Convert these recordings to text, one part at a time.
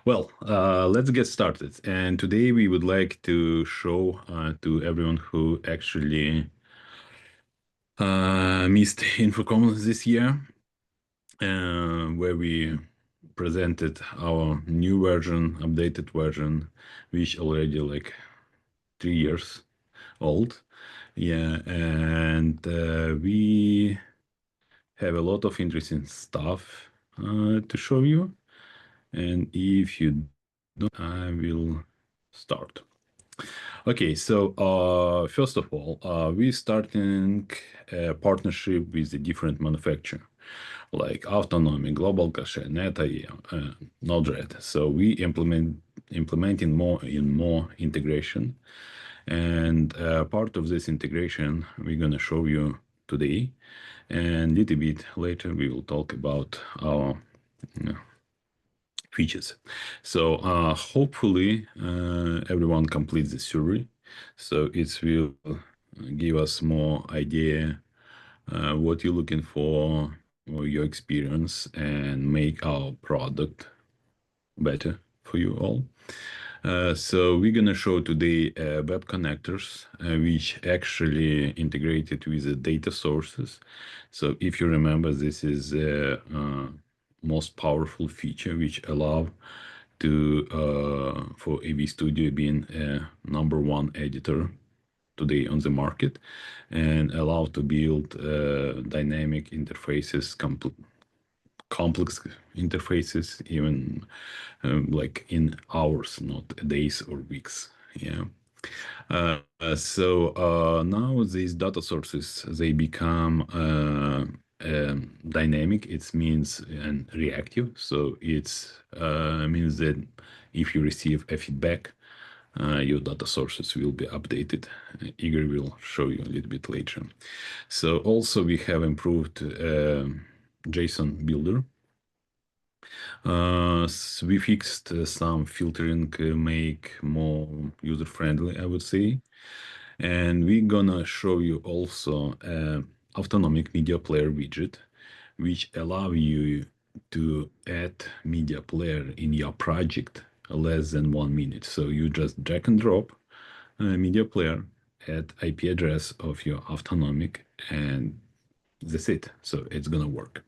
Let's get started. And today we would like to show to everyone who actually missed InfoComm this year, where we presented our new version, updated version, which already like 3 years old. Yeah, and we have a lot of interesting stuff to show you. And if you don't, I will start. Okay, so first of all, we're starting a partnership with the different manufacturer, like Autonomy, Global Caché, NETIO, Node-RED. So we implementing more integration, and part of this integration we're gonna show you today, and a little bit later we will talk about our features. So hopefully everyone completes the survey. So it will give us more idea what you're looking for, or your experience, and make our product better for you all. So we're gonna show today web connectors, which actually integrated with the data sources. So if you remember, this is the most powerful feature which allow to for AVstudio being a #1 editor today on the market, and allow to build dynamic interfaces, complex interfaces, even like in hours, not days or weeks. Yeah. So now these data sources, they become dynamic. It means and reactive. So it's means that if you receive a feedback, your data sources will be updated. Igor will show you a little bit later. So also we have improved JSON builder. We fixed some filtering, make more user-friendly, I would say. And we're gonna show you also autonomic media player widget, which allow you to add media player in your project less than 1 minute. So you just drag and drop media player, add IP address of your autonomic, and that's it. So it's gonna work.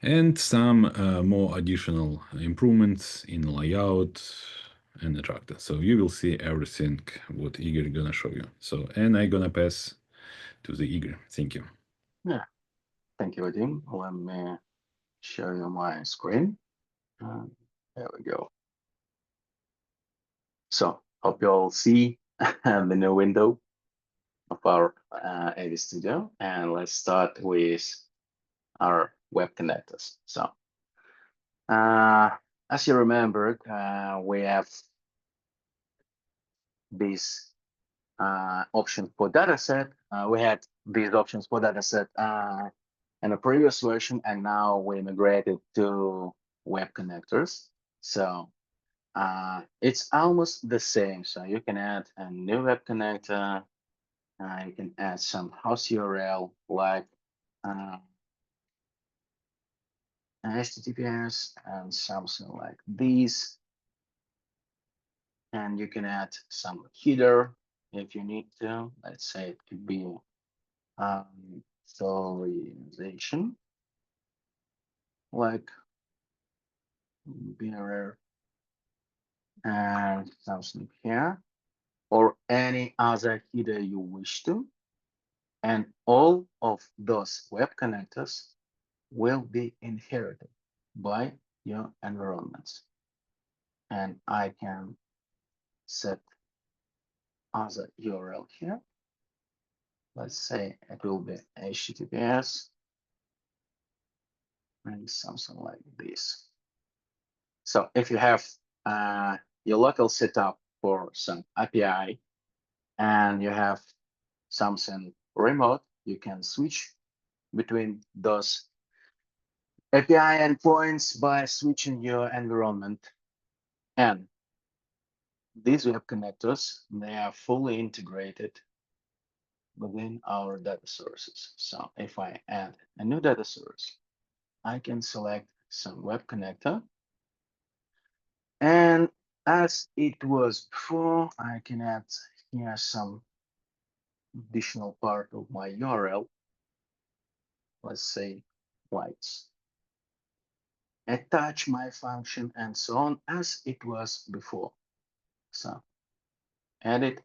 And some more additional improvements in layout and attractor. So you will see everything what Igor gonna show you. So, and I'm gonna pass to the Igor. Thank you. Yeah, thank you, Vadim. Let me show you my screen. There we go. So, hope you all see the new window of our AVstudio. And let's start with our web connectors. So, as you remembered, we have these options for dataset. We had these options for dataset in a previous version, and now we migrated to web connectors. So it's almost the same. So you can add a new web connector. You can add some host URL like HTTPS and something like this. And you can add some header if you need to. Let's say it could be serialization, like bearer and something here, or any other header you wish to. And all of those web connectors will be inherited by your environments. And I can set other URL here. Let's say it will be HTTPS and something like this. So if you have your local setup for some API and you have something remote, you can switch between those API endpoints by switching your environment. And these web connectors, they are fully integrated within our data sources. So if I add a new data source, I can select some web connector as it was before, I can add here some additional part of my URL. Let's say whites. Attach my function and so on as it was before. So edit.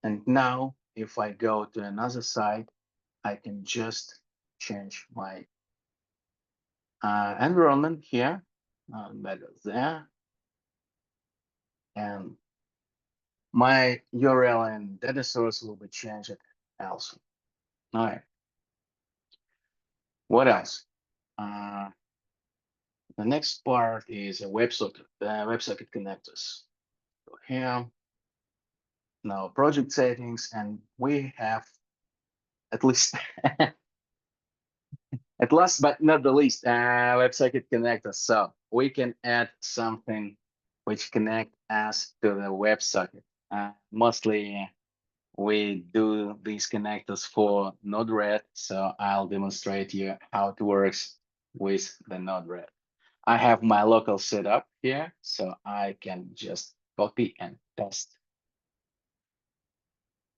And now if I go to another site, I can just change my environment here, better there. And my URL and data source will be changed also. All right. What else? The next part is a WebSocket, WebSocket connectors. So here, now project settings, and we have at least, at last but not the least, WebSocket connectors. So we can add something which connect us to the WebSocket. Mostly we do these connectors for Node-RED, so I'll demonstrate you how it works with the Node-RED. I have my local setup here, so I can just copy and paste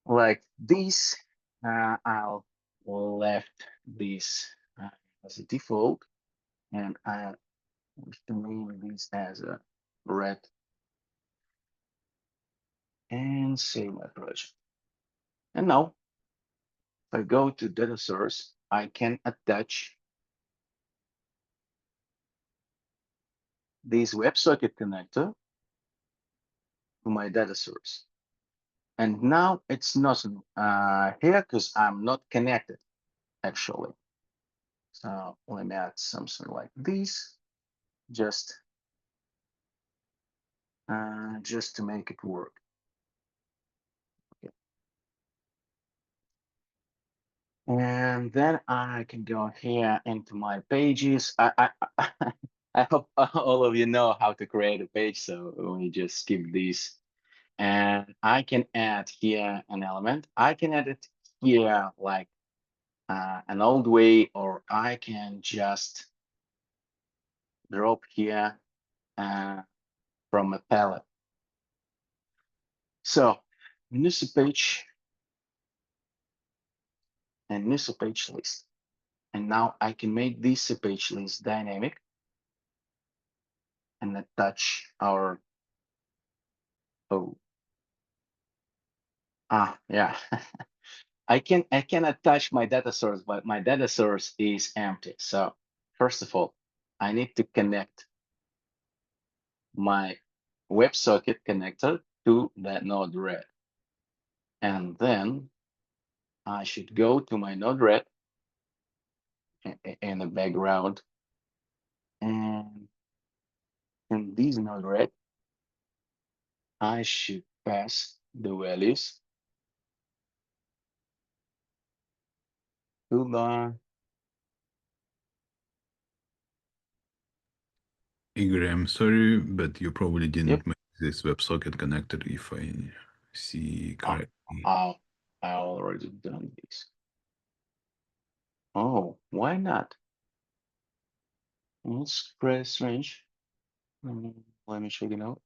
like this. I'll left this as a default, and I wish to name this as a red and save my project. And now, if I go to data source, I can attach this WebSocket connector to my data source. And now it's not here because I'm not connected actually. So let me add something like this, just to make it work. Okay. And then I can go here into my pages. I hope all of you know how to create a page, so let me just skip this. And I can add here an element. I can add it here like an old way, or I can just drop here from a palette. So NETIO page and NETIO page list. And now I can make this page list dynamic and attach our, yeah. I can attach my data source, but my data source is empty. So first of all, I need to connect my WebSocket connector to that Node-RED. And then I should go to my Node-RED in the background. And in this Node-RED, I should pass the values to the Igor, I'm sorry, but you probably didn't make this WebSocket connector if I see correctly. I already done this. Oh, why not? It's pretty strange. Let me check it out.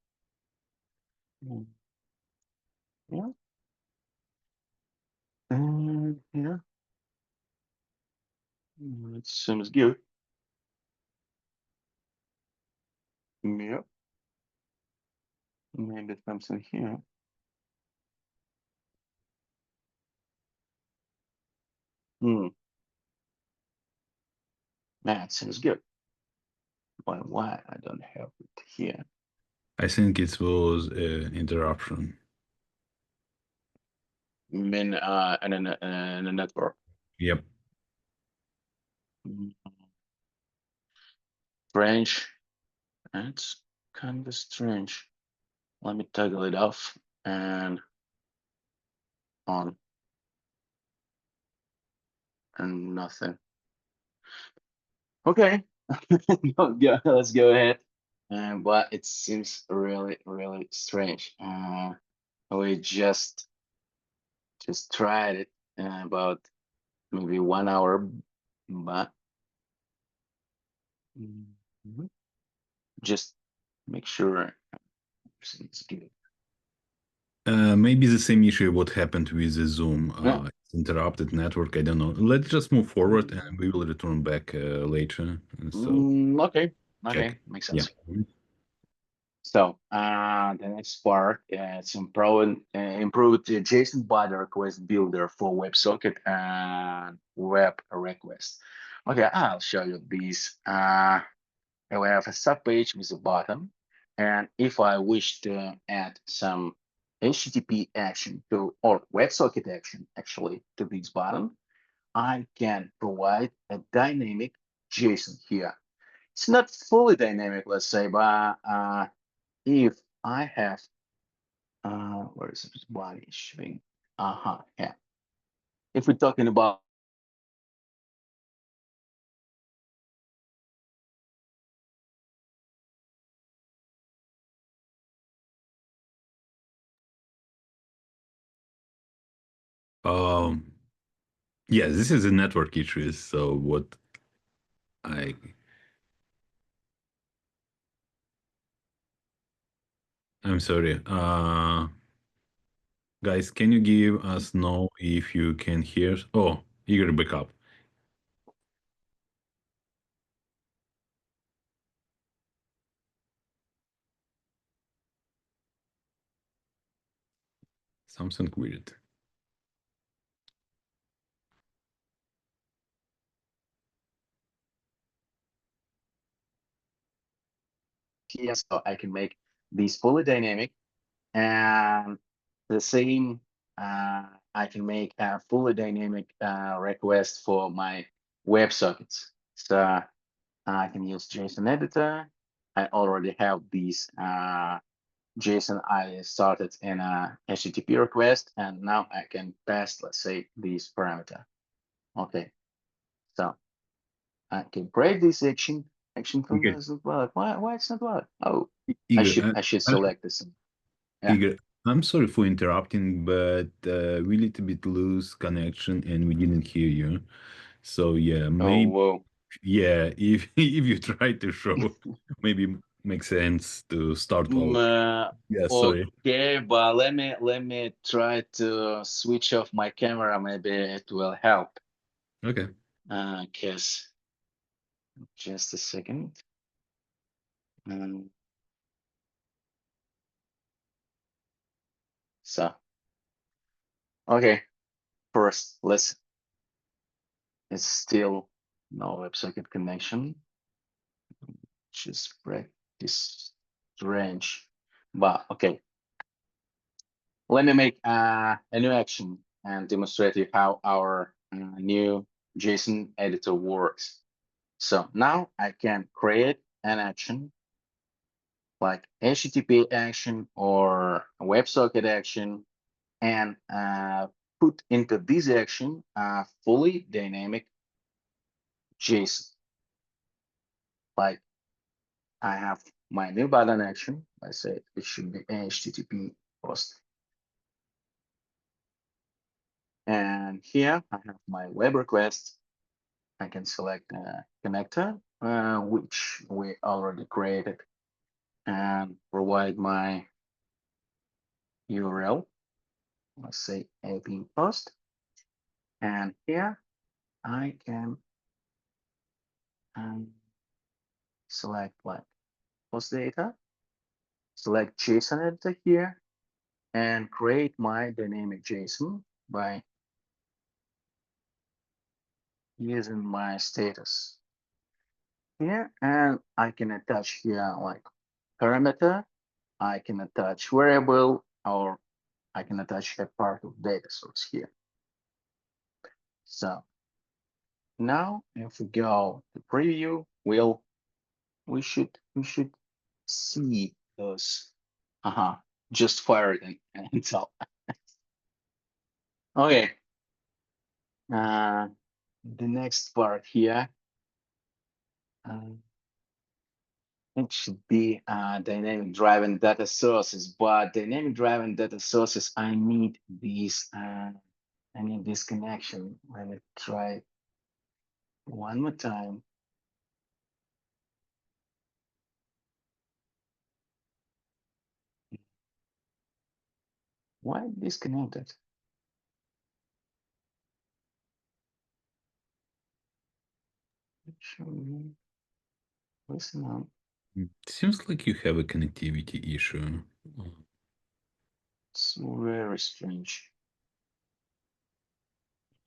Yeah. And yeah. It seems good. Yeah. Maybe something here. That seems good. Why I don't have it here? I think it was an interruption. In a network. Yep. Strange. That's kind of strange. Let me toggle it off and on. And nothing. Okay. Let's go ahead. But it seems really, really strange. We just tried it about maybe 1 hour, but just make sure It's good. Maybe the same issue what happened with the Zoom. Yeah. Interrupted network. I don't know. Let's just move forward and we will return back later. So Okay. check. Okay. Makes Yeah. sense. So the next part, it's improved the JSON body request builder for WebSocket and web request. Okay, I'll show you these. We have a subpage with a button, and if I wish to add some HTTP action to or WebSocket action actually to this button, I can provide a dynamic JSON here. It's not fully dynamic, let's say, but if I have, where is this body showing? Yeah. If we're talking about Um. Yeah, this is a network issue. So what I I'm sorry. Guys, can you give us know if you can hear? Oh, eager backup. Something weird. here, so I can make these fully dynamic, and the same, I can make a fully dynamic request for my WebSockets. So I can use JSON editor. I already have these JSON I started in a HTTP request, and now I can pass, let's say, this parameter. Okay, so I can create this action from Okay, this as well. Why it's not valid? Oh, Igor, I should select this. Yeah. Igor, I'm sorry for interrupting, but we little bit lose connection and we didn't hear you. So yeah, Oh, maybe whoa. yeah, if if you try to show, maybe makes sense to start over. Yeah, sorry. Okay, but let me try to switch off my camera. Maybe it will help. Okay. Cause just a second. So okay, first it's still no WebSocket connection. Just practice range, but okay. Let me make a new action and demonstrate you how our new JSON editor works. So now I can create an action like HTTP action or a WebSocket action and put into this action a fully dynamic JSON. Like I have my new button action. I say it should be HTTP post. And here I have my web request. I can select a connector, which we already created, and provide my URL. Let's say AV post. And here I can select like post data, select JSON editor here, and create my dynamic JSON by using my status here. And I can attach here like parameter, I can attach variable, or I can attach a part of data source here. So now if we go to preview, we should see those just fired and so okay. The next part here, it should be dynamic driven data sources, but dynamic driven data sources, I need these I need this connection. Let me try one more time. Why disconnected? Listen up. Seems like you have a connectivity issue. It's very strange.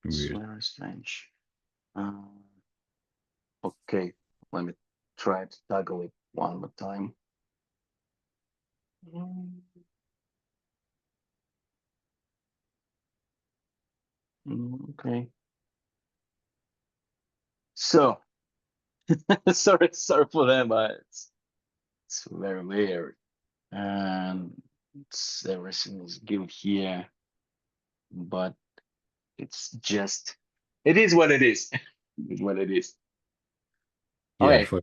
It's Weird. very strange. Okay, let me try to toggle it one more time. Okay. So, sorry for them, but it's very weird. And everything is good here, but it's just, it is what it is. It is what it is. Yeah, Okay. for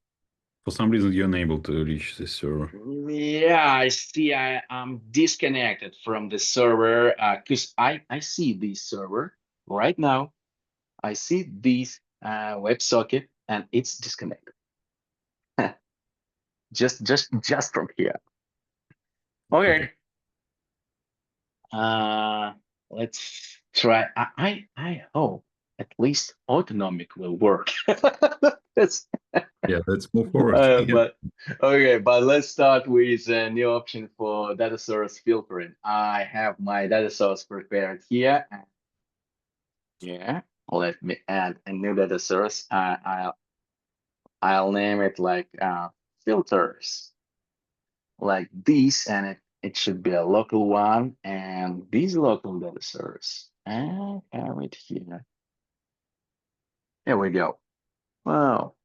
some reason you're unable to reach the server. Yeah, I see. I'm disconnected from the server because I see this server right now. I see this WebSocket and it's disconnected. just from here. Okay. Let's try. I hope at least autonomic will work. Yeah, let's move forward. But okay, but let's start with a new option for data source filtering. I have my data source prepared here. Yeah, let me add a new data source. I'll name it like filters, like this, and it should be a local one, and this local data source. And have it here. There we go. Wow.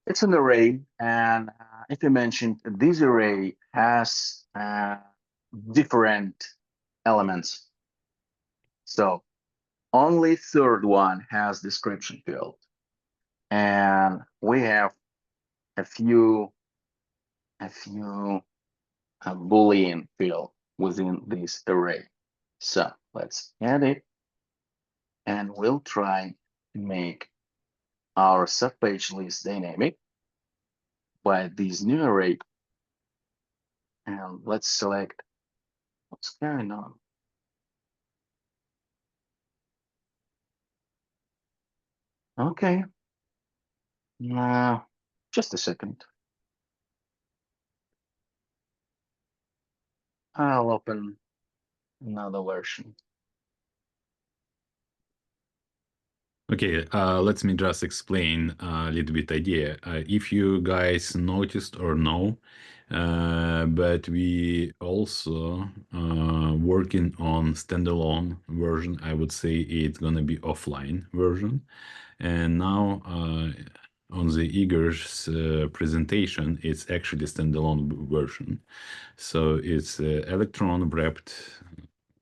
It's an array, and if you mentioned this array has different elements. So only third one has description field, and we have a few Boolean field within this array. So let's add it, and we'll try to make our subpage list dynamic by this new array. And let's select what's going on. Okay. Just a second. I'll open another version. Okay, let me just explain a little bit idea. If you guys noticed or know, but we also working on standalone version. I would say it's gonna be offline version. And now on the Igor's presentation, it's actually standalone version. So it's Electron wrapped,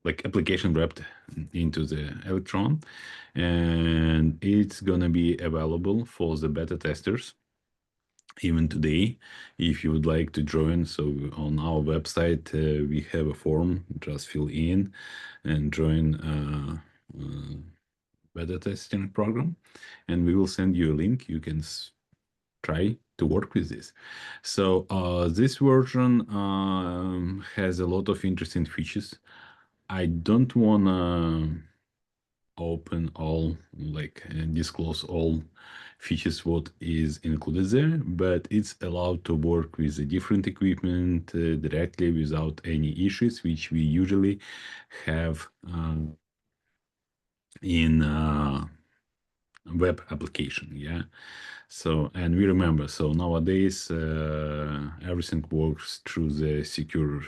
like application wrapped into the Electron, and it's gonna be available for the beta testers even today if you would like to join. So on our website we have a form, just fill in and join beta testing program, and we will send you a link. You can try to work with this. So this version has a lot of interesting features. I don't want to open all, like disclose all features what is included there, but it's allowed to work with the different equipment directly without any issues, which we usually have in web application. Yeah. So, and we remember, so nowadays everything works through the secure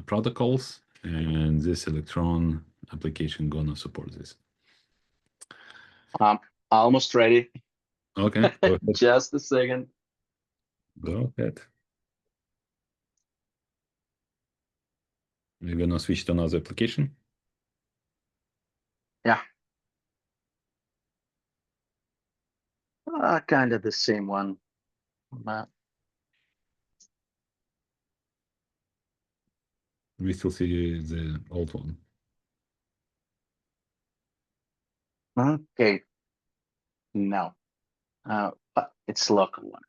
protocols, and this Electron application gonna support this. Almost ready. Okay, go ahead. Just a second. Go ahead. We're gonna switch to another application. Yeah. Kind of the same one. But We still see the old one. okay. No. But it's local one.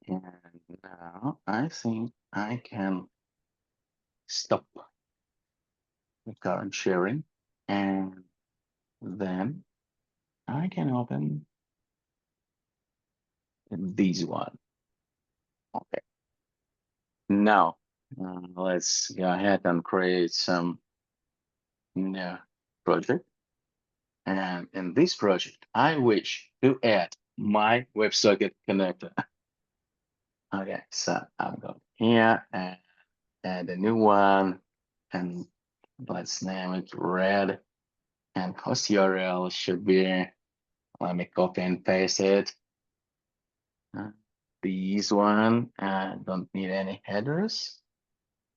And now I think I can stop the current sharing, and then I can open this one. Okay. Now let's go ahead and create some new project. And in this project, I wish to add my WebSocket connector. Okay, so I'm going here and add a new one, and let's name it red. And host URL should be, let me copy and paste it. This one, don't need any headers.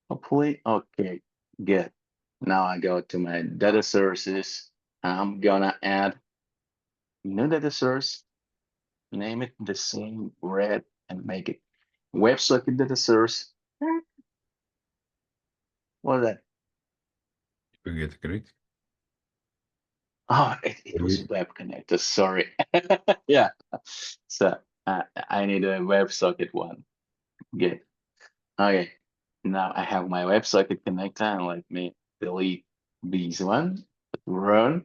Hopefully, okay, good. Now I go to my data sources. I'm gonna add new data source, name it the same red, and make it WebSocket data source. What is that? Forget it, correct? Oh, it was web connector. Sorry. Yeah. So I need a WebSocket one. Good. Okay. Now I have my WebSocket connector, and let me delete this one. Run.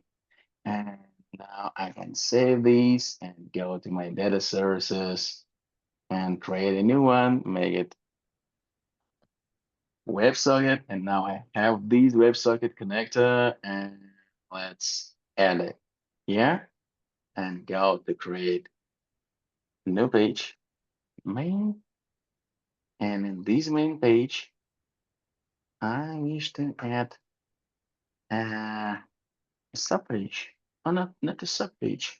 And now I can save these and go to my data sources and create a new one, make it WebSocket. And now I have this WebSocket connector, and let's add it here and go to create new page, main. And in this main page, I wish to add a subpage. Oh, not a subpage,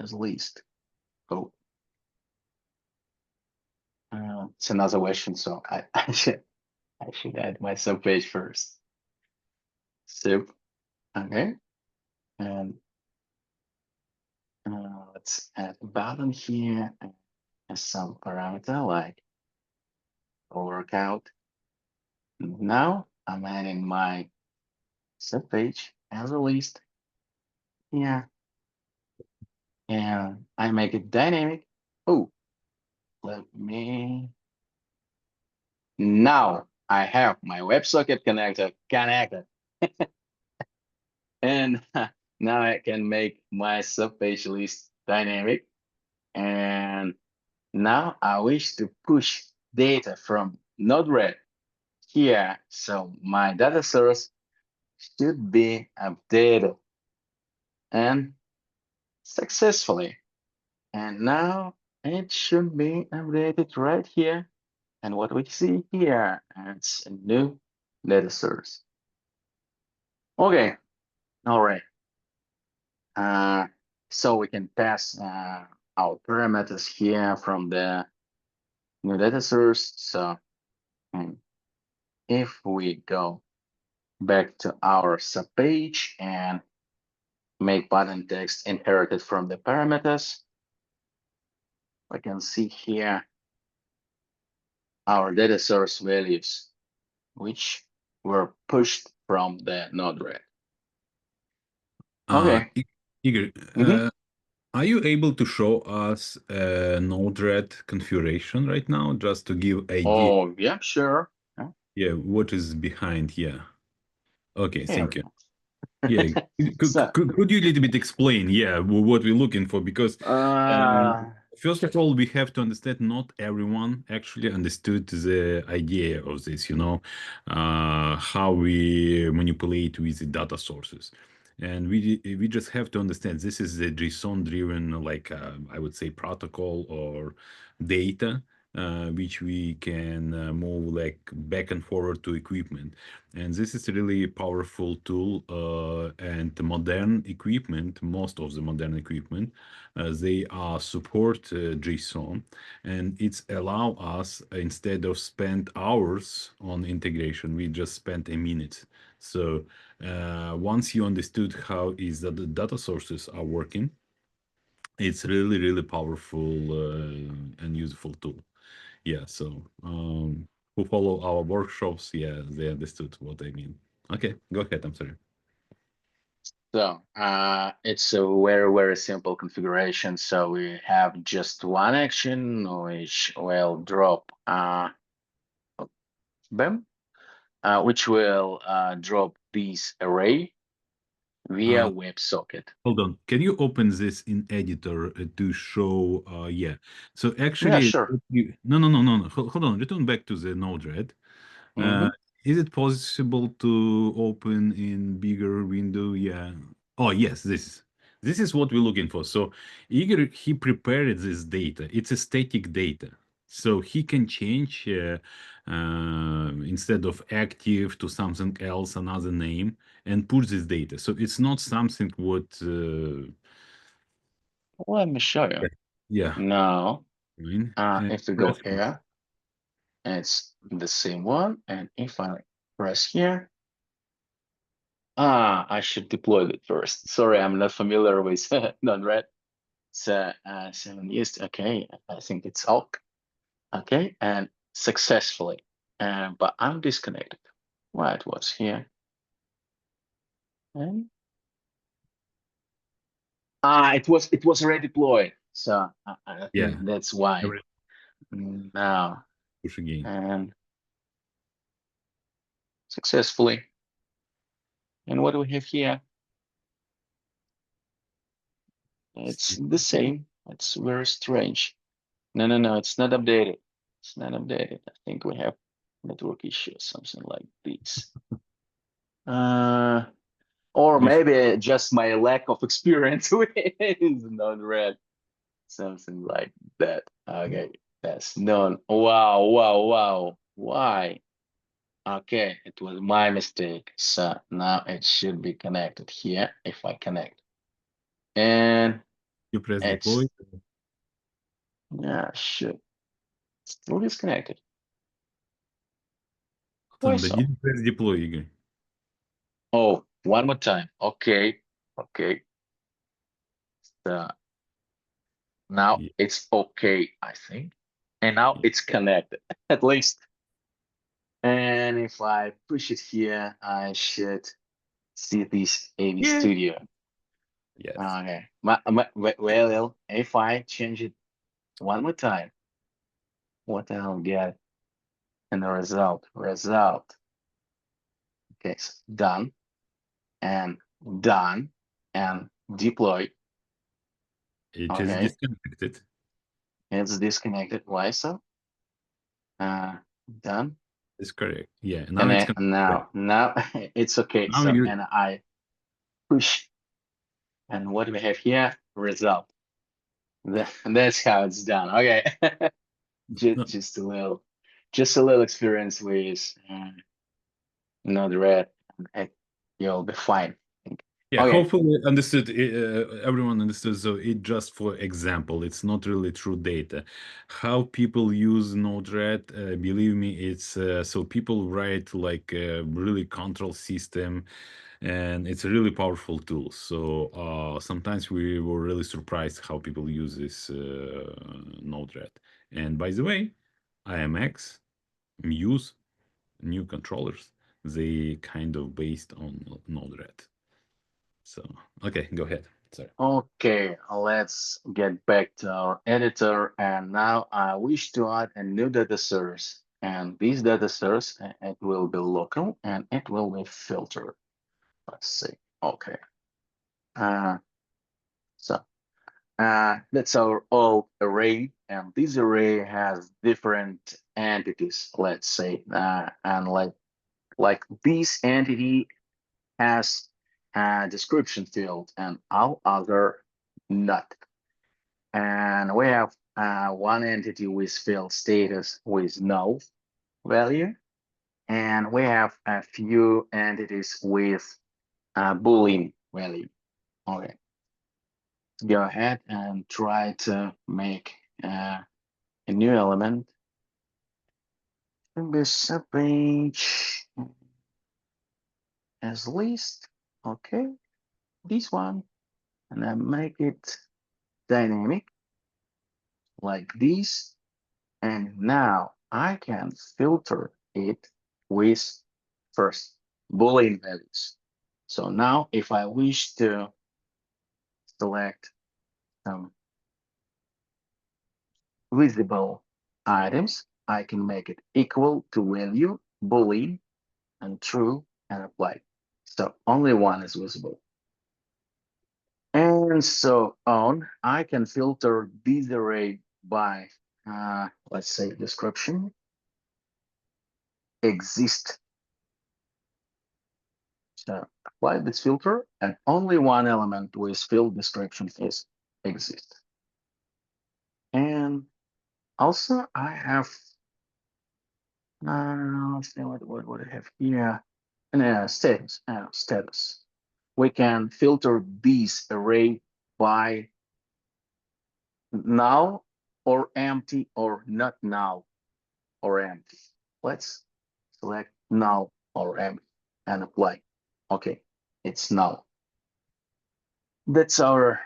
as least. Oh, it's another question, so I should add my subpage first. So, okay, and let's add a button here and some parameter like workout. Now I'm adding my subpage as a list here, and I make it dynamic. Oh, let me. Now I have my WebSocket connector connected. And now I can make my subpage list dynamic. And now I wish to push data from Node-RED here. So my data source should be updated and successfully. And now it should be updated right here. And what we see here, it's a new data source. Okay, all right. So we can pass our parameters here from the new data source. So if we go back to our subpage and make button text inherited from the parameters, we can see here our data source values, which were pushed from the Node-RED. Okay. Igor, are you able to show us a Node-RED configuration right now, just to give idea? Oh, yeah, sure. Yeah, what is behind here? Okay, Here thank you. Yeah, could you a little bit explain, yeah, what we're looking for? Because first of all, we have to understand not everyone actually understood the idea of this, you know, how we manipulate with the data sources. And we just have to understand this is the JSON-driven, like I would say, protocol or data, which we can move like back and forward to equipment. And this is a really powerful tool, and the modern equipment, most of the modern equipment, they are support JSON, and it's allow us, instead of spend hours on integration, we just spent a minute. So once you understood how is that the data sources are working, it's really, really powerful and useful tool. Yeah, so who follow our workshops, yeah, they understood what I mean. Okay, go ahead, I'm sorry. So it's a very, very simple configuration. So we have just one action which will drop BIM. which will drop this array via WebSocket. Hold on. Can you open this in editor to show? Yeah. So Yeah, actually, sure. no. Hold on. Return back to the Node-RED. Mm-hmm. Is it possible to open in bigger window? Yeah. Oh, yes, this is what we're looking for. So Igor, he prepared this data. It's a static data. So he can change instead of active to something else, another name, and put this data. So it's not something what Let me show you. yeah. Now, I mean, if we go here, it's the same one. And if I press here, I should deploy it first. Sorry, I'm not familiar with non-red. So 7 years. Okay, I think it's all okay, and successfully. But I'm disconnected. Why it was here? And it was already deployed. So I yeah. think that's why. Now Push again. and successfully. And what do we have here? It's the same. It's very strange. No, it's not updated. It's not updated. I think we have network issue, something like this. Or maybe just my lack of experience with non-red, something like that. Okay, that's none. Wow. Why? Okay, it was my mistake. So now it should be connected here if I connect. And You press deploy. it's, yeah, should still disconnected. Why They so? didn't press deploy, Igor. Oh, one more time. Okay. So now Yeah. it's okay, I think. And now it's connected, at least. And if I push it here, I should see this Yeah. AVstudio. Yes. Okay. Well, if I change it one more time, what I'll get in the result? Okay, so done and done and deploy. It is Okay, disconnected. it's disconnected. Why so? Done. It's correct. Yeah. Now it's Connect connected. now it's okay. Now So you and I push, and what do we have here? Result. That's how it's done. Okay. no, Just a little experience with Node-RED, and you'll be fine. yeah. Okay. Hopefully understood. Everyone understood. So it just for example, it's not really true data. How people use Node-RED, believe me, it's so people write like a really control system, and it's a really powerful tool. So sometimes we were really surprised how people use this Node-RED. And by the way, IMX, Muse, new controllers, they kind of based on Node-RED. So okay, go ahead. Sorry. Okay, let's get back to our editor. And now I wish to add a new data source. And this data source, it will be local and it will be filtered. Let's see. Okay. So that's our old array. And this array has different entities, let's say. And like this entity has a description field and all other not. And we have one entity with field status with null value, and we have a few entities with Boolean value. Okay, go ahead and try to make a new element. This page as list. Okay, this one, and then make it dynamic like this. And now I can filter it with first Boolean values. So now if I wish to select some visible items, I can make it equal to value Boolean and true and apply. So only one is visible. And so on, I can filter this array by, let's say, description, exist. So apply this filter, and only one element with field description is exist. And also I have, let's see what I have here. And status, status. We can filter this array by null or empty or not null or empty. Let's select null or empty and apply. Okay, it's null. That's our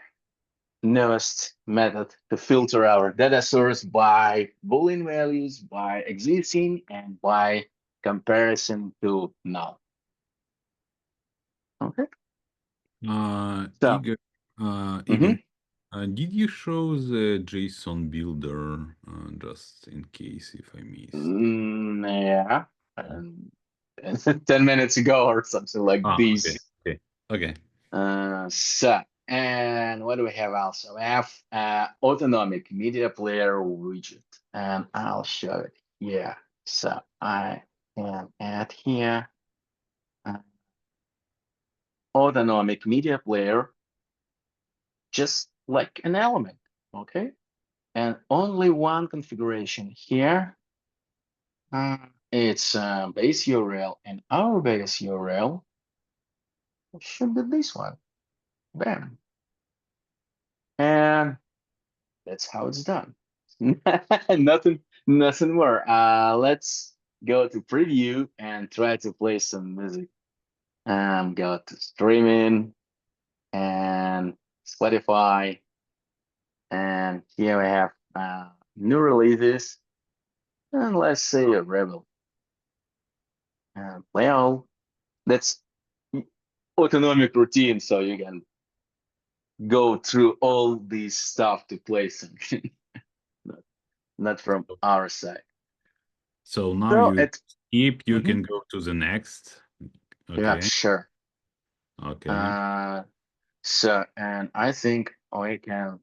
newest method to filter our data source by Boolean values, by existing, and by comparison to null. Okay. So, Igor, Igor, did you show the JSON builder just in case if I missed? yeah, 10 minutes ago or something like Okay, this. okay. So, and what do we have also? We have autonomic media player widget, and I'll show it here. So I can add here autonomic media player, just like an element, okay? And only one configuration here. It's base URL, and our base URL should be this one. Bam. And that's how it's done. Nothing more. Let's go to preview and try to play some music. Go to streaming and Spotify. And here we have new releases. And let's say a Rebel. And play all. That's autonomic routine, so you can go through all this stuff to play something. Not from our side. So now So you skip, you can go to the next. yeah, Okay. sure. Okay. So, and I think we can,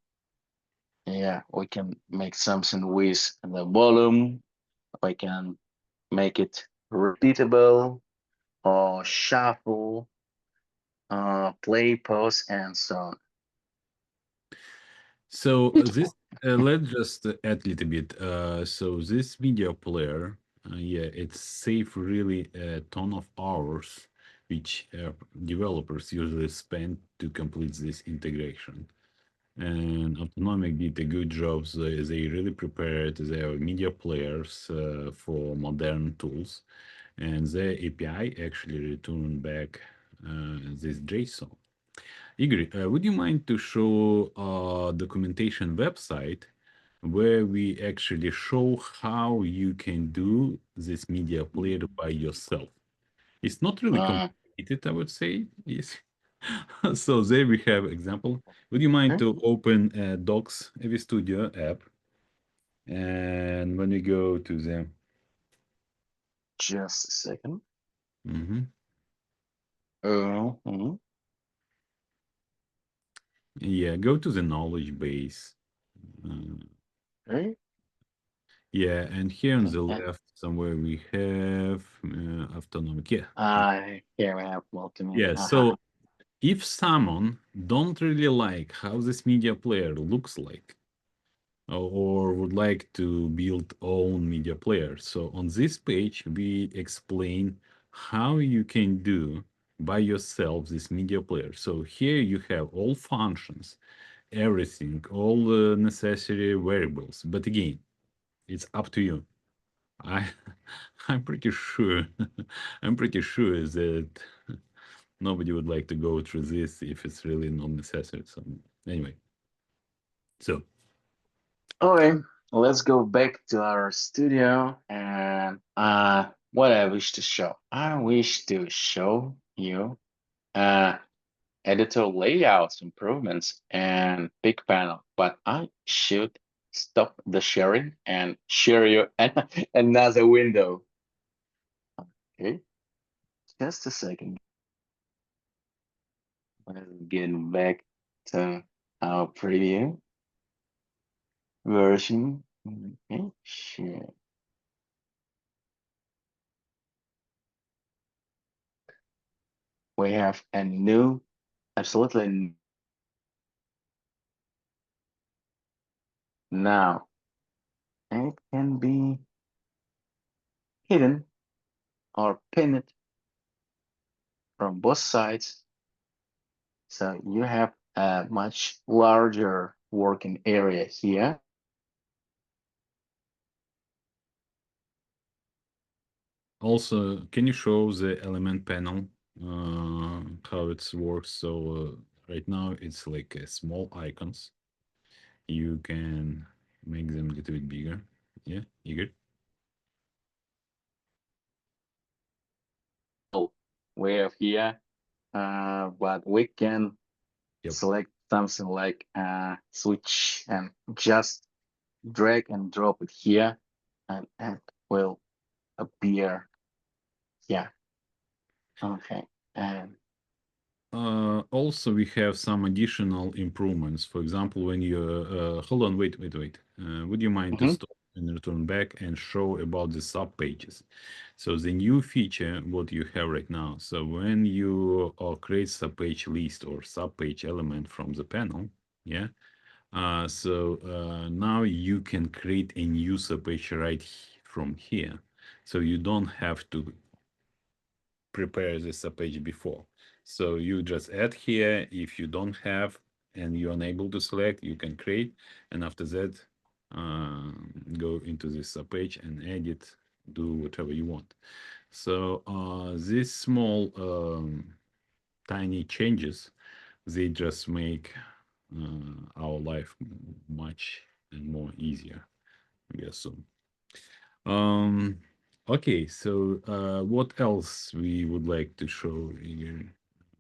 yeah, we can make something with the volume. We can make it repeatable or shuffle, play, pause, and so on. So this let's just add a little bit. So this media player, yeah, it save really a ton of hours, which developers usually spend to complete this integration. And Autonomic did a good job. They really prepared their media players for modern tools, and their API actually returned back this JSON. Igor, would you mind to show a documentation website where we actually show how you can do this media player by yourself? It's not really complicated, I would say. Yes. So there we have example. Would you mind to open Docs AVstudio app? And when we go to the Just a second. Yeah, go to the knowledge base. Okay. Yeah, and here on the left somewhere we have autonomic. Yeah. Here we have multimedia. Yeah, so if someone don't really like how this media player looks like, or would like to build own media player, so on this page we explain how you can do by yourself this media player. So here you have all functions, everything, all the necessary variables. But again, it's up to you. I'm pretty sure I'm pretty sure that nobody would like to go through this if it's really not necessary. So anyway, so Okay, let's go back to our studio and what I wish to show. I wish to show you editor layouts improvements and big panel, but I should stop the sharing and share you another window. Okay. Just a second. Let's get back to our preview version. Okay, sure. We have a new, absolutely now. It can be hidden or pinned from both sides. So you have a much larger working area here. Also, can you show the element panel, how it works? So right now it's like small icons. You can make them a little bit bigger. Yeah, you good? We have here, but we can Yep. select something like switch and just drag and drop it here, and it will appear. Yeah. Okay. And Also, we have some additional improvements. For example, when you hold on, wait. Would you mind to stop and return back and show about the sub pages? So the new feature, what you have right now. So when you create sub page list or sub page element from the panel, yeah. Now you can create a new sub page right from here. So you don't have to prepare this page before. So you just add here. If you don't have and you're unable to select, you can create. And after that, go into this page and edit, do whatever you want. So these small tiny changes, they just make our life much and more easier, I guess so. Okay, so what else we would like to show here?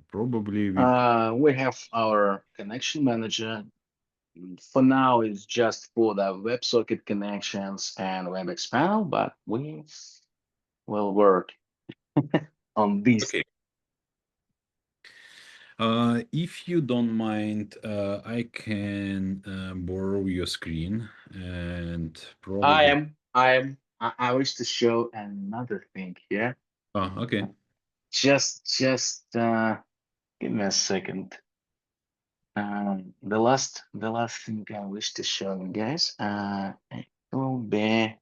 Probably we have our connection manager. For now, it's just for the WebSocket connections and WebEx panel, but we will work on this. okay. If you don't mind, I can borrow your screen and probably. I wish to show another thing here. Oh, okay. Just give me a second. The last thing I wish to show you guys, it will be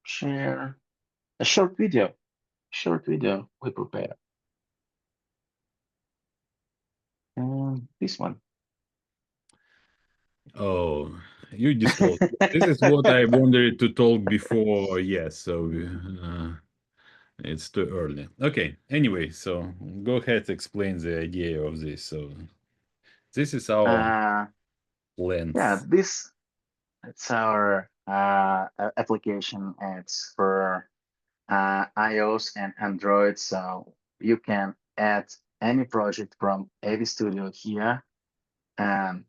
share a short video. Short video we prepared. This one. Oh, you disclosed. This is what I wanted to talk before. Yes, so it's too early. Okay. Anyway, so go ahead, explain the idea of this. So this is our Uh, yeah, lens. this it's our application. It's for iOS and Android, so you can add any project from AVstudio here and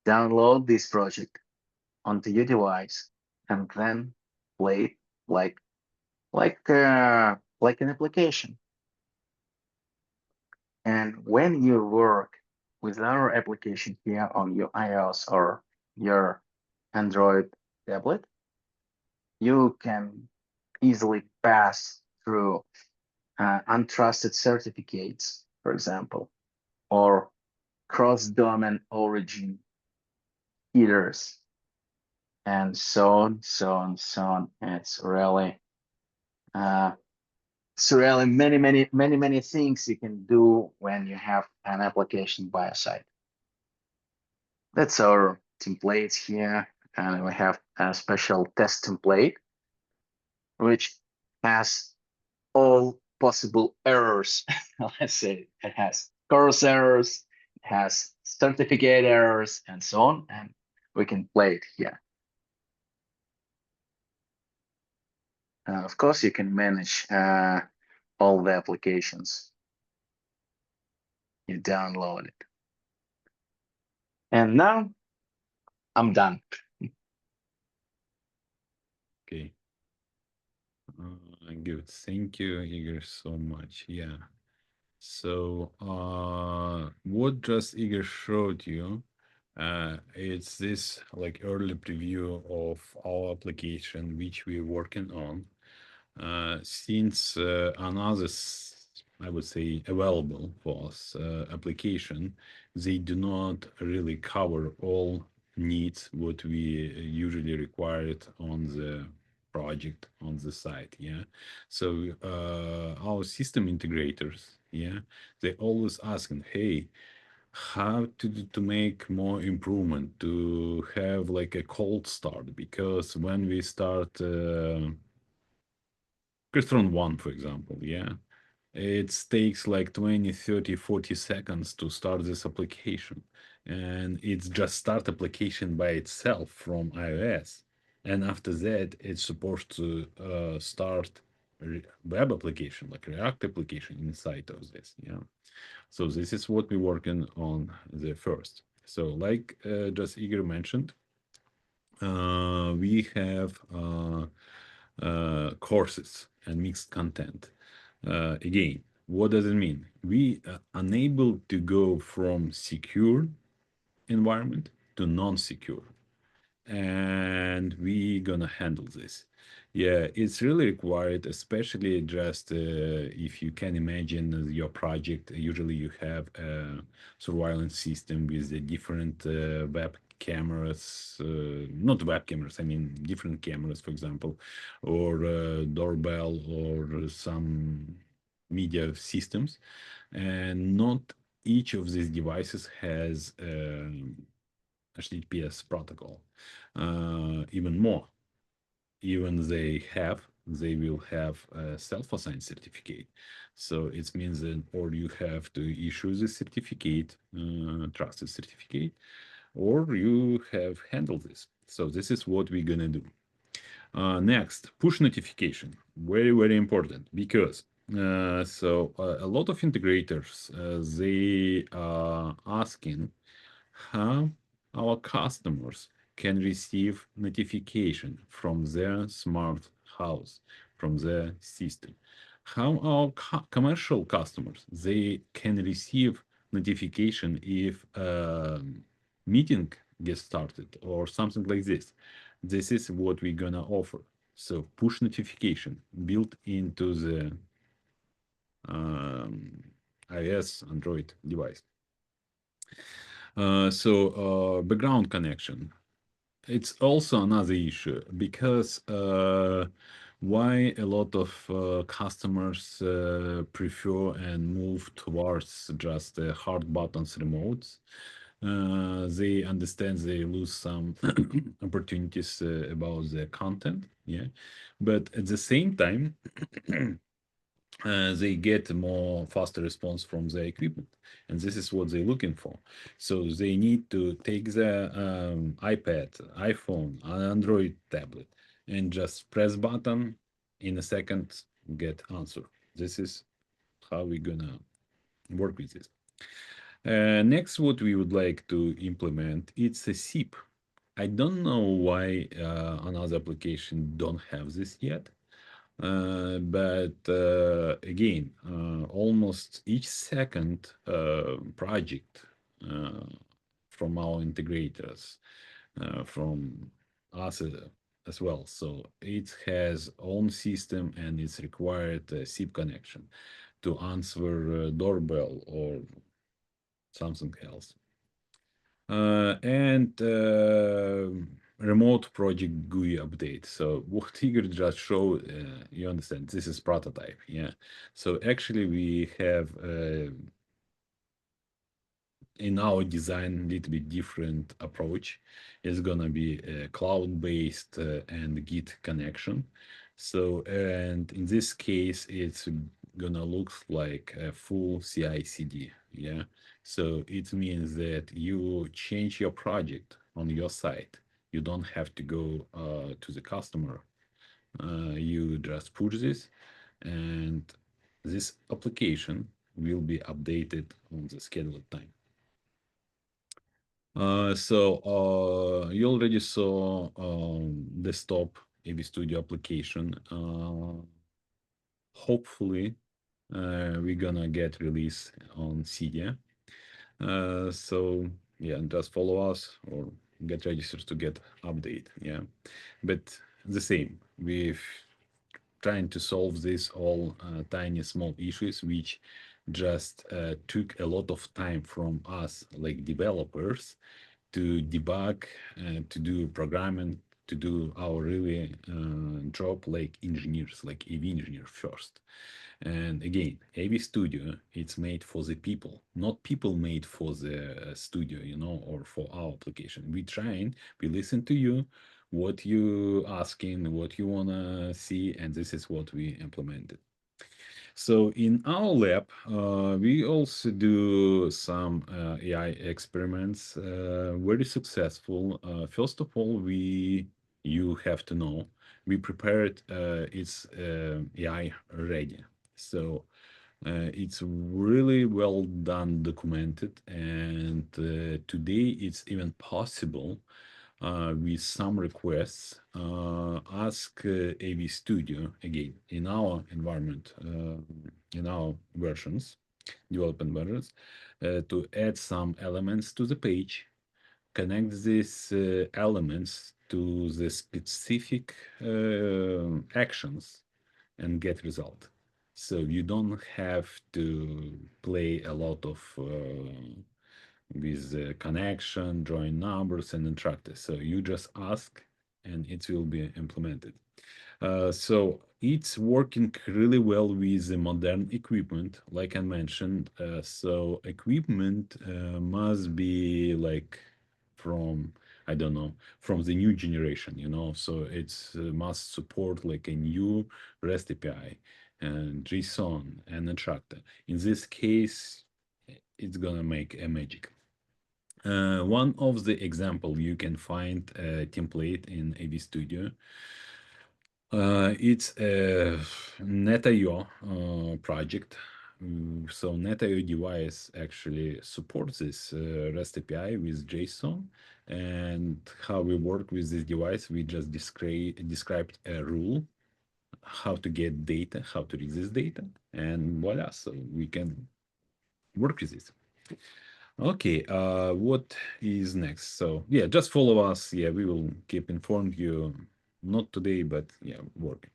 download this project onto your device and then play it like like an application. And when you work with our application here on your iOS or your Android tablet, you can easily pass through untrusted certificates, for example, or cross-domain origin headers, and so on, so on, so on. It's really many things you can do when you have an application by your side. That's our templates here, and we have a special test template which has all possible errors. Let's say it has course errors, it has certificate errors, and so on, and we can play it here. Of course, you can manage all the applications. You download it. And now I'm done. Okay. Good. Thank you, Igor, so much. Yeah. So, what just Igor showed you, it's this like early preview of our application which we're working on. Since another, I would say, available for us application, they do not really cover all needs what we usually required on the project on the site. Yeah, so our system integrators, yeah, they always asking, hey, how to make more improvement to have like a cold start, because when we start Crestron 1, for example, yeah, it takes like 20, 30, 40 seconds to start this application. And it's just start application by itself from iOS. And after that, it's supposed to start web application, like React application inside of this. Yeah. So this is what we're working on the first. So like just Igor mentioned, we have courses and mixed content. Again, what does it mean? We are unable to go from secure environment to non-secure, and we gonna handle this. Yeah, it's really required, especially just if you can imagine your project. Usually, you have a surveillance system with the different web cameras, not web cameras, I mean different cameras, for example, or doorbell or some media systems, and not each of these devices has HTTPS protocol. Even more, even they will have a self-assigned certificate. So it means that, or you have to issue the certificate, trusted certificate, or you have handled this. So this is what we're gonna do. Next, push notification. Very, very important, because a lot of integrators, they are asking how our customers can receive notification from their smart house, from their system. How our commercial customers, they can receive notification if a meeting gets started or something like this. This is what we're gonna offer. So push notification built into the iOS Android device. Background connection. It's also another issue, because why a lot of customers prefer and move towards just hard buttons remotes. They understand they lose some opportunities about the content, yeah, but at the same time, they get more faster response from the equipment, and this is what they're looking for. So they need to take the iPad, iPhone, Android tablet, and just press button, in a second get answer. This is how we're gonna work with this. Next, what we would like to implement, it's a SIP. I don't know why another application don't have this yet. But again, almost each second project from our integrators, from us as well. So it has own system, and it's required a SIP connection to answer doorbell or something else. And remote project GUI update. So what Igor just showed, you understand, this is prototype, yeah. So actually we have in our design a little bit different approach. It's gonna be a cloud-based and Git connection. So, and in this case, it's gonna look like a full CI/CD, yeah. So it means that you change your project on your site. You don't have to go to the customer. You just push this, and this application will be updated on the scheduled time. You already saw desktop AVstudio application. hopefully we're gonna get released on Cydia. So yeah, just follow us or get registered to get update. Yeah, but the same with trying to solve this all tiny small issues which just took a lot of time from us like developers to debug, to do programming, to do our really job like engineers, like AV engineer first. And again, AVstudio, it's made for the people, not people made for the studio, you know, or for our application. We trying, we listen to you, what you asking, what you wanna see, and this is what we implemented. So in our lab, we also do some AI experiments, very successful. First of all, you have to know, we prepared it's AI ready. So it's really well done, documented, and today it's even possible with some requests, ask AVstudio again in our environment, in our versions, development versions, to add some elements to the page, connect these elements to the specific actions, and get result. So you don't have to play a lot of with connection, drawing numbers, and interactive. So you just ask, and it will be implemented. So it's working really well with the modern equipment, like I mentioned. So equipment must be like from, I don't know, from the new generation, you know. So it's must support like a new REST API and JSON and interactor. In this case, it's gonna make a magic. One of the example you can find a template in AVstudio. It's a NETIO project. So NETIO device actually supports this REST API with JSON. And how we work with this device, we just described a rule, how to get data, how to read this data, and voila, so we can work with this. Okay, what is next? So yeah, just follow us. Yeah, we will keep informed you, not today, but yeah, working.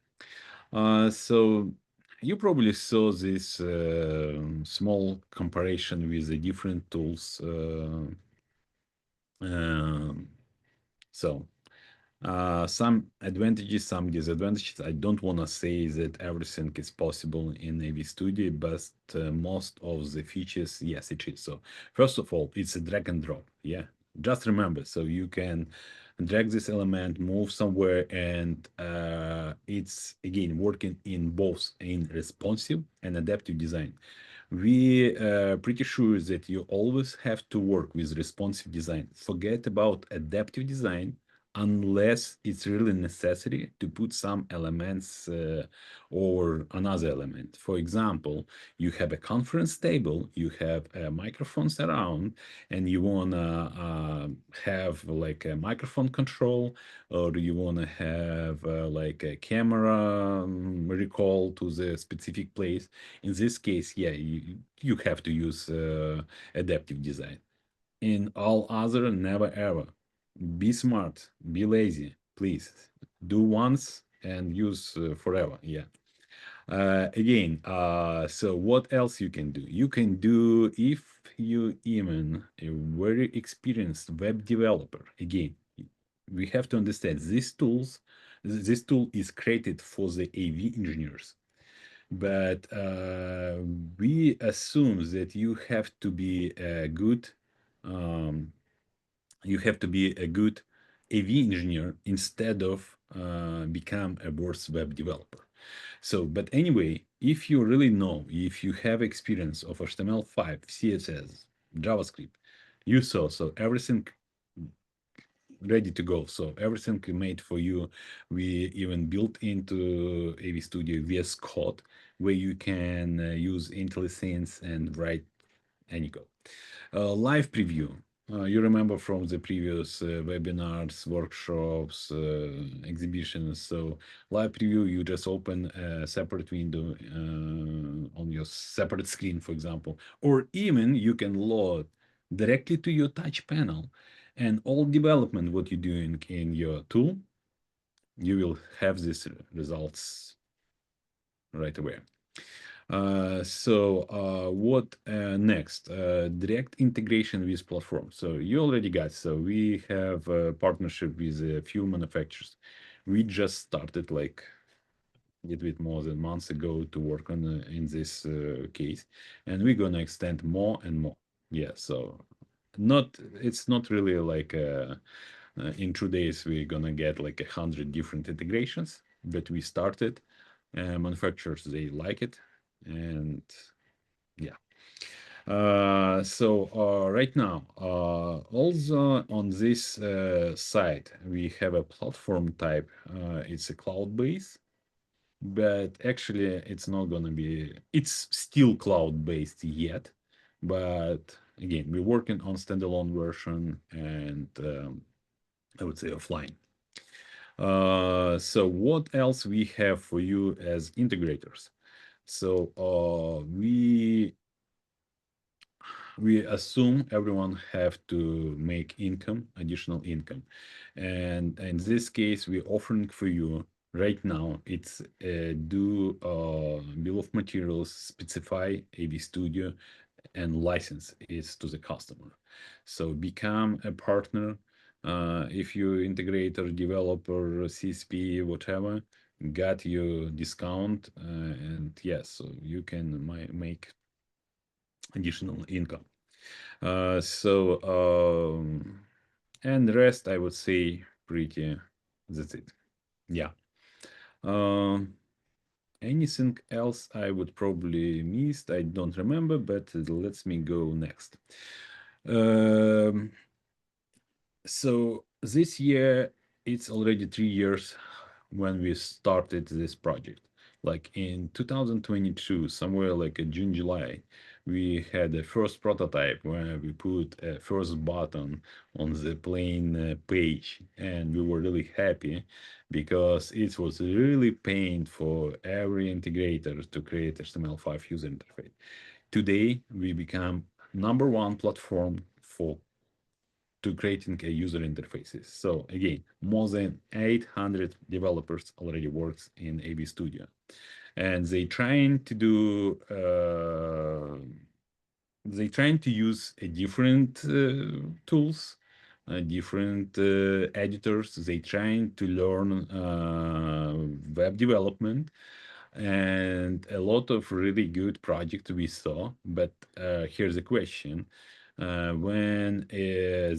So you probably saw this small comparison with the different tools. So some advantages, some disadvantages. I don't want to say that everything is possible in AVstudio, but most of the features, yes, it is. So first of all, it's a drag and drop. Yeah, just remember, so you can drag this element, move somewhere, and it's again working in both in responsive and adaptive design. We pretty sure that you always have to work with responsive design. Forget about adaptive design unless it's really necessary to put some elements or another element. For example, you have a conference table, you have microphones around, and you want to have like a microphone control, or you want to have like a camera recall to the specific place. In this case, yeah, you have to use adaptive design. In all other, never ever. Be smart, be lazy, please. Do once and use forever. Yeah. Again, so what else you can do? You can do, if you even a very experienced web developer, again, we have to understand these tools, this tool is created for the AV engineers. But we assume that you have to be a good um, you have to be a good AV engineer instead of become a worse web developer. So, but anyway, if you really know, if you have experience of HTML5, CSS, JavaScript, you saw, so everything ready to go. So everything made for you. We even built into AVstudio VS Code, where you can use IntelliSense and write any code. Live preview. you remember from the previous webinars, workshops, exhibitions. So live preview, you just open a separate window on your separate screen, for example, or even you can load directly to your touch panel, and all development what you're doing in your tool, you will have these results right away. What next? Direct integration with platform. So you already got. So we have a partnership with a few manufacturers. We just started like a little bit more than months ago to work on in this case, and we're gonna extend more and more. Yeah. So it's not really like in 2 days we're gonna get like 100 different integrations, but we started. Manufacturers they like it, and yeah. Right now, also on this side, we have a platform type. It's a cloud base, but actually, it's not gonna be. It's still cloud based yet, but again, we're working on standalone version and I would say offline. So what else we have for you as integrators? So we assume everyone have to make income, additional income, and in this case, we're offering for you right now. It's do bill of materials, specify AVstudio, and license it to the customer. So become a partner. If you integrator, developer, CSP, whatever, got your discount, and yes, so you can make additional income. And the rest, I would say, pretty. That's it. Yeah. Anything else I would probably missed? I don't remember, but let's me go next. So this year, it's already 3 years when we started this project. Like in 2022, somewhere like June, July, we had a first prototype where we put a first button on the plain page, and we were really happy because it was really pain for every integrator to create HTML5 user interface. Today, we become #1 platform for to creating a user interfaces. So again, more than 800 developers already works in AVstudio, and they trying to use a different tools, different editors. They trying to learn web development, and a lot of really good projects we saw. But here's the question: when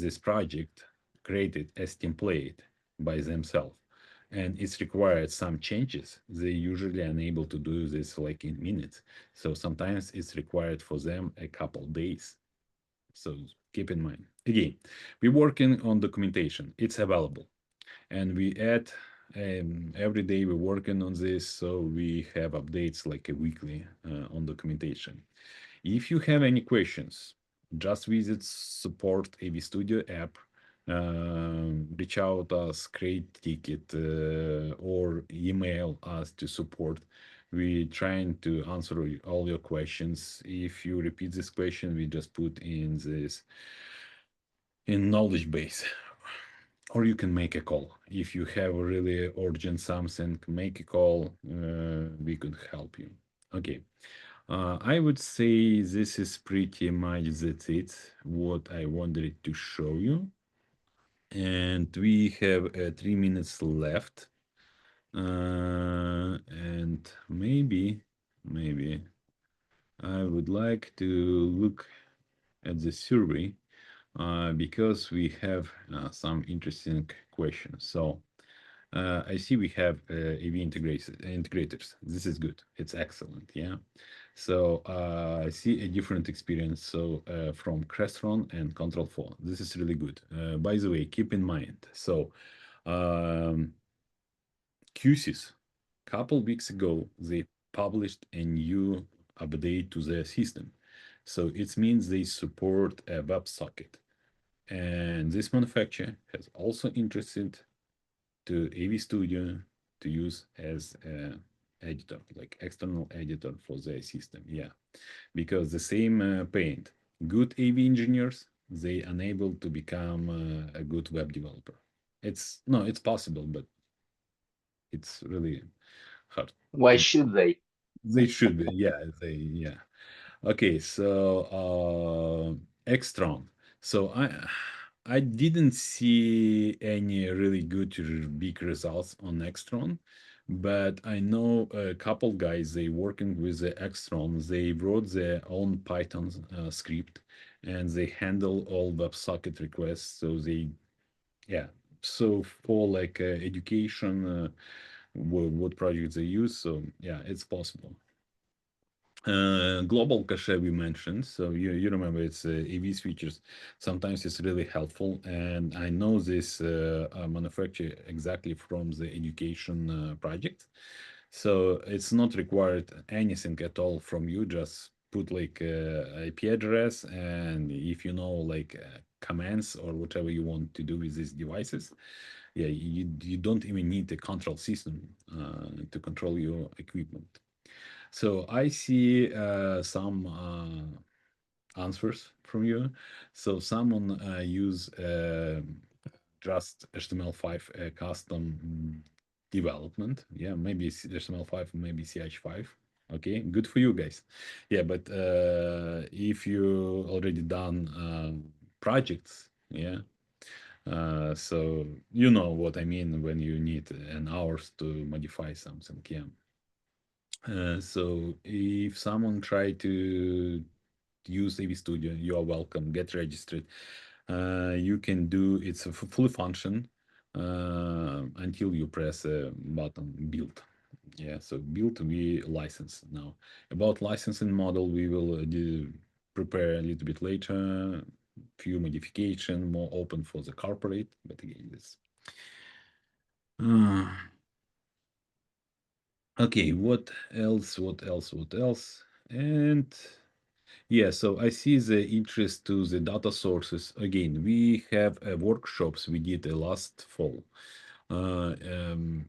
this project created as template by themselves, and it's required some changes, they usually unable to do this like in minutes. So sometimes it's required for them a couple days. So keep in mind. Again, we're working on documentation. It's available, and we add every day we're working on this, so we have updates like a weekly on documentation. If you have any questions, just visit support AVstudio app, reach out us, create ticket, or email us to support. We trying to answer all your questions. If you repeat this question, we just put in this in knowledge base, or you can make a call. If you have really urgent something, make a call. We could help you. Okay. I would say this is pretty much that's it, what I wanted to show you. And we have 3 minutes left. And maybe I would like to look at the survey because we have some interesting questions. So I see we have AV integrators. This is good. It's excellent. Yeah. So I see a different experience. So from Crestron and Control 4. This is really good. By the way, keep in mind. So Q-SYS, couple weeks ago, they published a new update to their system. So it means they support a WebSocket. And this manufacturer has also interested to AVstudio to use as a editor, like external editor for their system. Yeah, because the same paint, good AV engineers, they unable to become a good web developer. It's no, it's possible, but it's really hard Why to do. should they? They should be, yeah. Okay, so Extron. So I didn't see any really good big results on Extron, but I know a couple guys they working with the Extron. They wrote their own Python script, and they handle all WebSocket requests. So they yeah. So for like education, what projects they use. So yeah, it's possible. Global cache we mentioned, so you remember it's AV switches. Sometimes it's really helpful, and I know this manufacturer exactly from the education project. So it's not required anything at all from you. Just put like IP address, and if you know like commands or whatever you want to do with these devices, yeah, you don't even need a control system to control your equipment. So I see some answers from you. So someone use just HTML5 custom development. Yeah, maybe HTML5, maybe CH5. Okay, good for you guys. Yeah, but if you already done projects, yeah, so you know what I mean when you need an hours to modify something. Yeah. So if someone try to use AVstudio, you are welcome. Get registered. You can do it's a fully function until you press a button build. Yeah, so build we license now. About licensing model, we will prepare a little bit later. Few modification, more open for the corporate, but again, this. Uh, okay, what else? What else? What else? And yeah, so I see the interest to the data sources. Again, we have workshops we did last fall.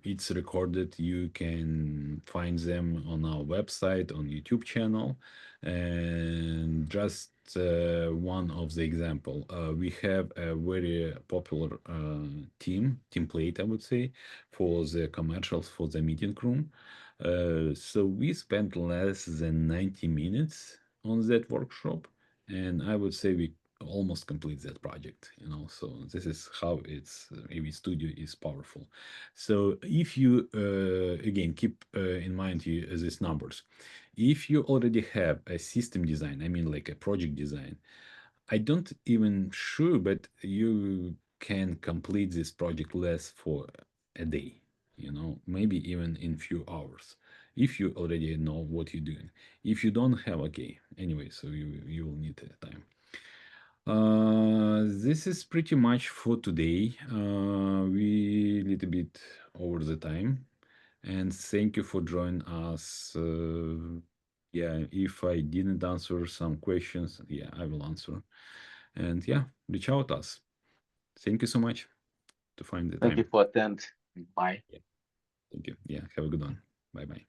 It's recorded. You can find them on our website, on YouTube channel. And just one of the example, we have a very popular template, I would say, for the commercials for the meeting room. So we spent less than 90 minutes on that workshop, and I would say we almost complete that project, you know. So this is how it's AVstudio is powerful. So if you again keep in mind these numbers, if you already have a system design, I mean like a project design, I don't even sure, but you can complete this project less for a day, you know, maybe even in few hours, if you already know what you're doing. If you don't have, okay, anyway, so you will need time. This is pretty much for today. We little bit over the time, and thank you for joining us. Yeah, if I didn't answer some questions, yeah, I will answer. And yeah, reach out us. Thank you so much to find the Thank you time. for attend. Bye. Yeah, thank you. Yeah, have a good one. Bye bye.